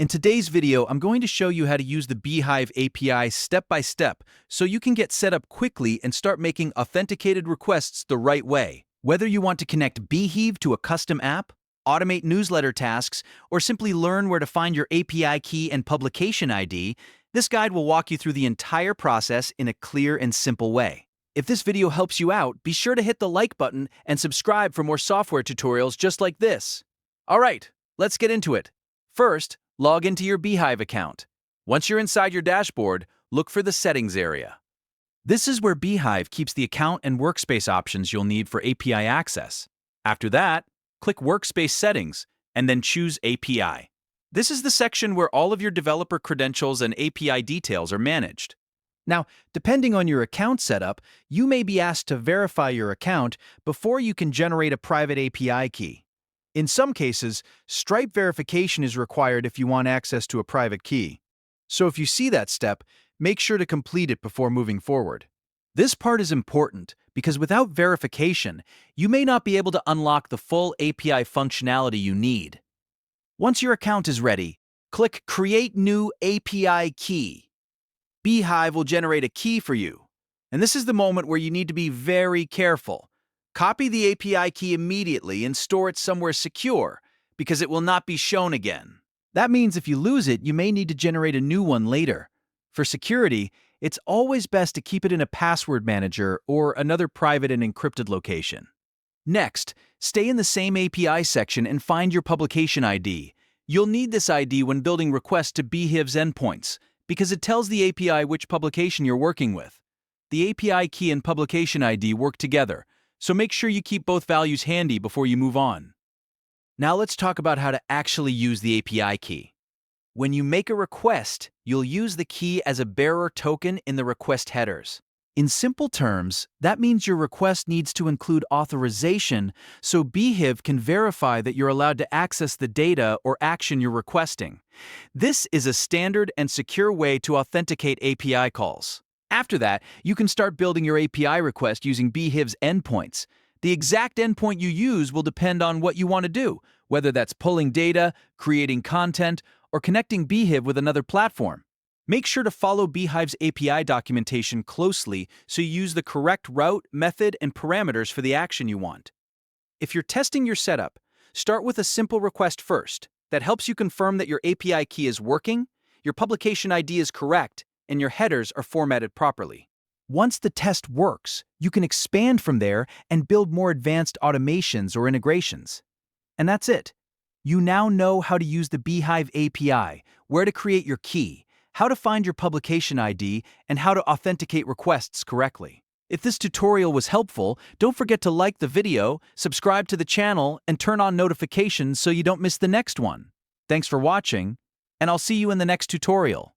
In today's video, I'm going to show you how to use the Beehiiv API step by step so you can get set up quickly and start making authenticated requests the right way. Whether you want to connect Beehiiv to a custom app, automate newsletter tasks, or simply learn where to find your API key and publication ID, this guide will walk you through the entire process in a clear and simple way. If this video helps you out, be sure to hit the like button and subscribe for more software tutorials just like this. All right, let's get into it. First, log into your Beehiiv account. Once you're inside your dashboard, look for the Settings area. This is where Beehiiv keeps the account and Workspace options you'll need for API access. After that, click Workspace Settings and then choose API. This is the section where all of your developer credentials and API details are managed. Now, depending on your account setup, you may be asked to verify your account before you can generate a private API key. In some cases, Stripe verification is required if you want access to a private key. So if you see that step, make sure to complete it before moving forward. This part is important because without verification, you may not be able to unlock the full API functionality you need. Once your account is ready, click Create New API Key. Beehiiv will generate a key for you. And this is the moment where you need to be very careful. Copy the API key immediately and store it somewhere secure, because it will not be shown again. That means if you lose it, you may need to generate a new one later. For security, it's always best to keep it in a password manager or another private and encrypted location. Next, stay in the same API section and find your publication ID. You'll need this ID when building requests to Beehiiv's endpoints, because it tells the API which publication you're working with. The API key and publication ID work together, so make sure you keep both values handy before you move on. Now let's talk about how to actually use the API key. When you make a request, you'll use the key as a bearer token in the request headers. In simple terms, that means your request needs to include authorization so Beehiiv can verify that you're allowed to access the data or action you're requesting. This is a standard and secure way to authenticate API calls. After that, you can start building your API request using Beehiiv's endpoints. The exact endpoint you use will depend on what you want to do, whether that's pulling data, creating content, or connecting Beehiiv with another platform. Make sure to follow Beehiiv's API documentation closely so you use the correct route, method, and parameters for the action you want. If you're testing your setup, start with a simple request first that helps you confirm that your API key is working, your publication ID is correct, and your headers are formatted properly. Once the test works, you can expand from there and build more advanced automations or integrations. And that's it. You now know how to use the Beehiiv API, where to create your key, how to find your publication ID, and how to authenticate requests correctly. If this tutorial was helpful, don't forget to like the video, subscribe to the channel, and turn on notifications so you don't miss the next one. Thanks for watching, and I'll see you in the next tutorial.